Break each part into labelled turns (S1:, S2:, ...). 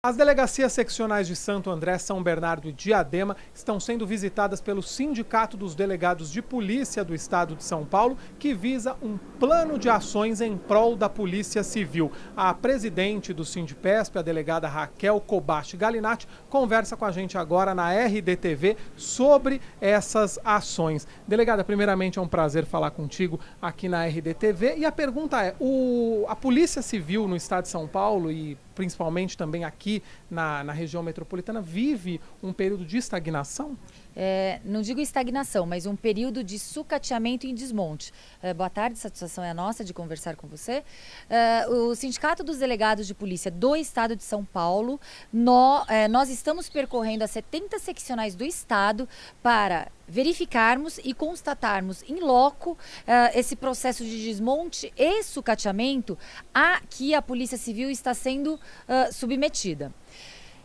S1: As delegacias seccionais de Santo André, São Bernardo e Diadema estão sendo visitadas pelo Sindicato dos Delegados de Polícia do Estado de São Paulo, que visa um plano de ações em prol da Polícia Civil. A presidente do Sindipesp, a delegada Raquel Kobashi Galinatti, conversa com a gente agora na RDTV sobre essas ações. Delegada, primeiramente é um prazer falar contigo aqui na RDTV. E a pergunta é, a Polícia Civil no Estado de São Paulo e principalmente também aqui na região metropolitana, vive um período de estagnação?
S2: Não digo estagnação, mas um período de sucateamento em desmonte. Boa tarde, satisfação é nossa de conversar com você. O Sindicato dos Delegados de Polícia do Estado de São Paulo, nós estamos percorrendo as 70 seccionais do Estado para verificarmos e constatarmos em loco esse processo de desmonte e sucateamento a que a Polícia Civil está sendo submetida.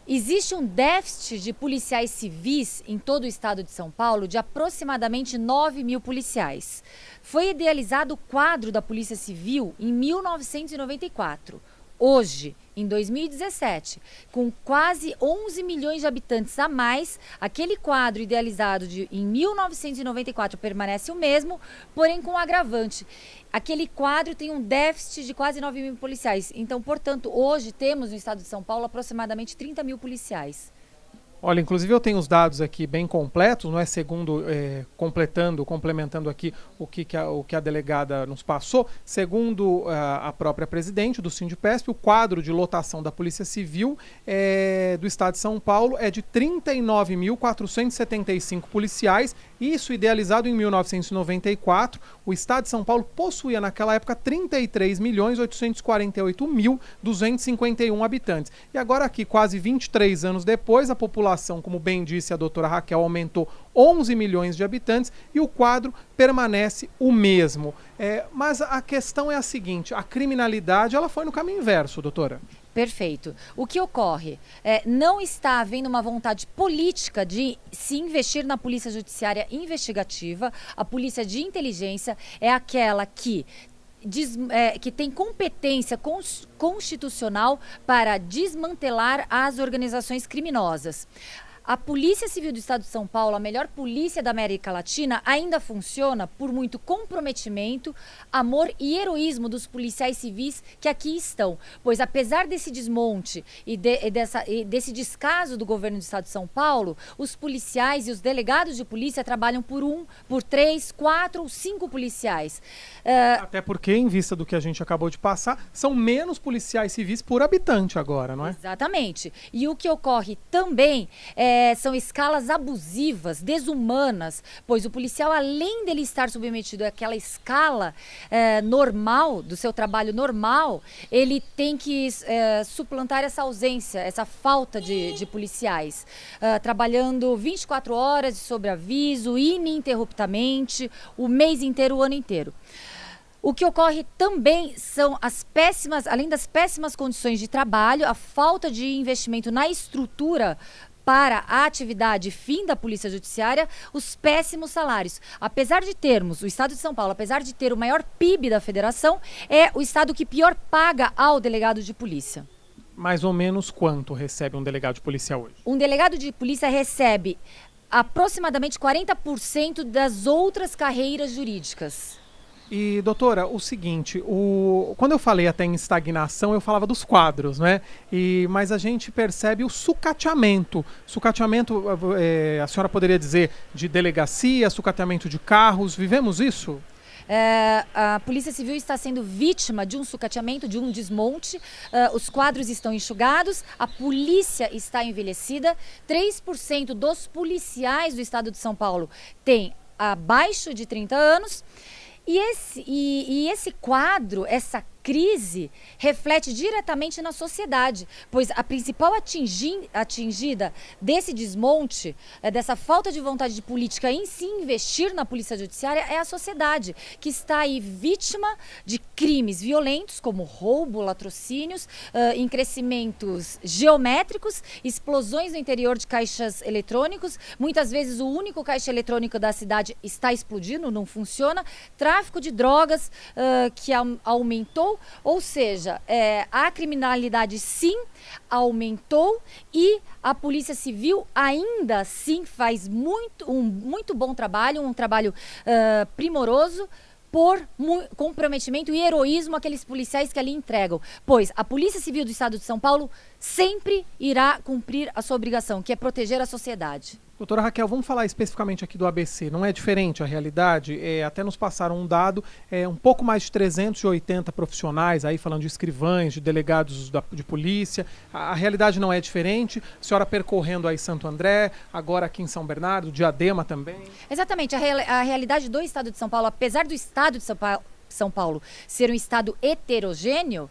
S2: Existe um déficit de policiais civis em todo o estado de São Paulo de aproximadamente 9 mil policiais. Foi idealizado o quadro da Polícia Civil em 1994. Hoje, em 2017, com quase 11 milhões de habitantes a mais, aquele quadro idealizado em 1994 permanece o mesmo, porém com um agravante. Aquele quadro tem um déficit de quase 9 mil policiais. Então, portanto, hoje temos no estado de São Paulo aproximadamente 30 mil policiais.
S1: Olha, inclusive eu tenho os dados aqui bem completos, não é segundo, complementando aqui o que a delegada nos passou. Segundo a própria presidente do Sindipesp, o quadro de lotação da Polícia Civil do Estado de São Paulo é de 39.475 policiais, isso idealizado em 1994. O Estado de São Paulo possuía naquela época 33.848.251 habitantes. E agora aqui, quase 23 anos depois, a população, como bem disse a doutora Raquel, aumentou 11 milhões de habitantes e o quadro permanece o mesmo. Mas a questão é a seguinte, a criminalidade ela foi no caminho inverso, doutora.
S2: Perfeito. O que ocorre? Não está havendo uma vontade política de se investir na polícia judiciária investigativa. A polícia de inteligência é aquela que tem competência constitucional para desmantelar as organizações criminosas. A Polícia Civil do Estado de São Paulo, a melhor polícia da América Latina, ainda funciona por muito comprometimento, amor e heroísmo dos policiais civis que aqui estão. Pois apesar desse desmonte e desse descaso do governo do Estado de São Paulo, os policiais e os delegados de polícia trabalham por 3, 4 ou 5 policiais.
S1: Até porque, em vista do que a gente acabou de passar, são menos policiais civis por habitante agora, não é?
S2: Exatamente. E o que ocorre também são escalas abusivas, desumanas, pois o policial, além dele estar submetido àquela escala normal, do seu trabalho normal, ele tem que suplantar essa ausência, essa falta de policiais, trabalhando 24 horas de sobreaviso, ininterruptamente, o mês inteiro, o ano inteiro. O que ocorre também são além das péssimas condições de trabalho, a falta de investimento na estrutura para a atividade fim da Polícia Judiciária, os péssimos salários. Apesar de termos, o Estado de São Paulo, apesar de ter o maior PIB da federação, é o estado que pior paga ao delegado de polícia.
S1: Mais ou menos quanto recebe um delegado de polícia hoje?
S2: Um delegado de polícia recebe aproximadamente 40% das outras carreiras jurídicas.
S1: E, doutora, o seguinte, quando eu falei até em estagnação, eu falava dos quadros, né? Mas a gente percebe o sucateamento. Sucateamento, a senhora poderia dizer, de delegacia, sucateamento de carros, vivemos isso?
S2: A Polícia Civil está sendo vítima de um sucateamento, de um desmonte. Os quadros estão enxugados, a polícia está envelhecida. 3% dos policiais do estado de São Paulo têm abaixo de 30 anos. E esse quadro, essa crise, reflete diretamente na sociedade, pois a principal atingida desse desmonte, dessa falta de vontade de política em se investir na polícia judiciária, é a sociedade, que está aí vítima de crimes violentos, como roubo, latrocínios, em crescimentos geométricos, explosões no interior de caixas eletrônicos, muitas vezes o único caixa eletrônico da cidade está explodindo, não funciona, tráfico de drogas que aumentou Civil, ou seja, a criminalidade sim aumentou e a Polícia Civil ainda assim faz um muito bom trabalho, um trabalho primoroso, por comprometimento e heroísmo àqueles policiais que ali entregam. Pois a Polícia Civil do Estado de São Paulo sempre irá cumprir a sua obrigação, que é proteger a sociedade.
S1: Doutora Raquel, vamos falar especificamente aqui do ABC. Não é diferente a realidade? Até nos passaram um dado, um pouco mais de 380 profissionais, aí falando de escrivães, de delegados de polícia. A realidade não é diferente? A senhora percorrendo aí Santo André, agora aqui em São Bernardo, Diadema também?
S2: Exatamente. A realidade do Estado de São Paulo, apesar do Estado de São Paulo ser um estado heterogêneo,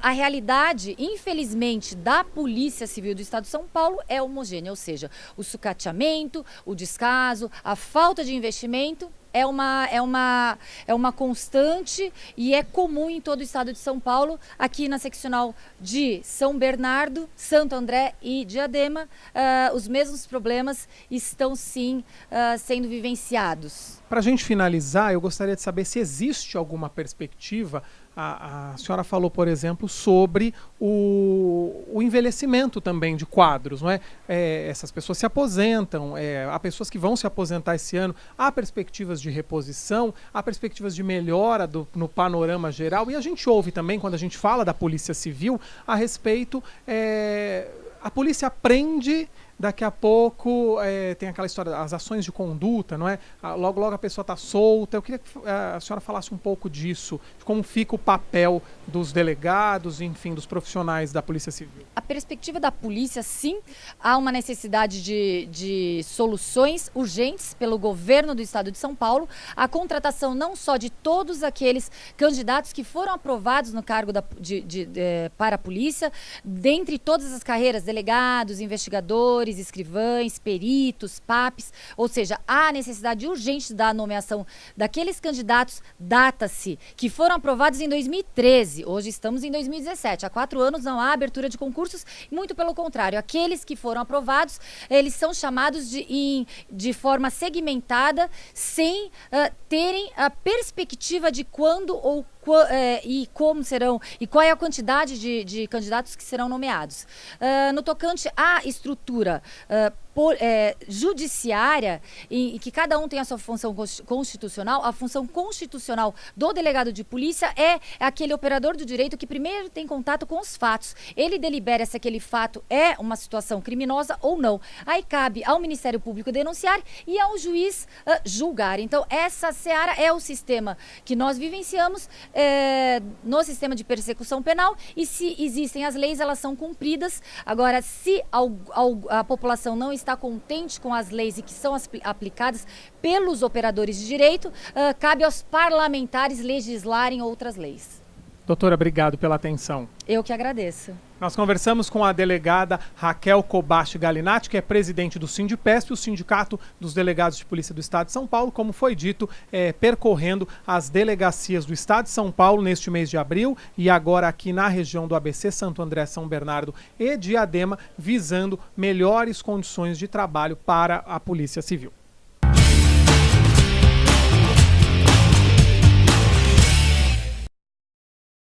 S2: a realidade, infelizmente, da Polícia Civil do Estado de São Paulo é homogênea, ou seja, o sucateamento, o descaso, a falta de investimento é uma constante e é comum em todo o estado de São Paulo. Aqui na seccional de São Bernardo, Santo André e Diadema, os mesmos problemas estão sim sendo vivenciados.
S1: Para a gente finalizar, eu gostaria de saber se existe alguma perspectiva. A senhora falou, por exemplo, sobre o envelhecimento também de quadros, não é? Essas pessoas se aposentam, há pessoas que vão se aposentar esse ano, há perspectivas de reposição, há perspectivas de melhora no panorama geral, e a gente ouve também, quando a gente fala da Polícia Civil, a respeito, a polícia aprende. Daqui a pouco tem aquela história das ações de conduta, não é? Logo, logo a pessoa está solta. Eu queria que a senhora falasse um pouco disso, de como fica o papel dos delegados, enfim, dos profissionais da Polícia Civil.
S2: A perspectiva da polícia, sim, há uma necessidade de soluções urgentes pelo governo do Estado de São Paulo, a contratação não só de todos aqueles candidatos que foram aprovados no cargo para a polícia, dentre todas as carreiras, delegados, investigadores, escrivães, peritos, PAPs, ou seja, há necessidade urgente da nomeação daqueles candidatos, data-se, que foram aprovados em 2013, hoje estamos em 2017, há 4 anos não há abertura de concursos, muito pelo contrário, aqueles que foram aprovados, eles são chamados de forma segmentada, sem terem a perspectiva de quando ou e como serão, e qual é a quantidade de candidatos que serão nomeados. No tocante à estrutura judiciária, e que cada um tem a sua função constitucional, a função constitucional do delegado de polícia é aquele operador do direito que primeiro tem contato com os fatos. Ele delibera se aquele fato é uma situação criminosa ou não. Aí cabe ao Ministério Público denunciar e ao juiz julgar. Então, essa seara é o sistema que nós vivenciamos no sistema de persecução penal, e se existem as leis, elas são cumpridas. Agora, se a população não está contente com as leis e que são aplicadas pelos operadores de direito, cabe aos parlamentares legislarem outras leis.
S1: Doutora, obrigado pela atenção.
S2: Eu que agradeço.
S1: Nós conversamos com a delegada Raquel Kobashi Galinatti, que é presidente do Sindipesp, o Sindicato dos Delegados de Polícia do Estado de São Paulo, como foi dito, percorrendo as delegacias do Estado de São Paulo neste mês de abril e agora aqui na região do ABC, Santo André, São Bernardo e Diadema, visando melhores condições de trabalho para a Polícia Civil.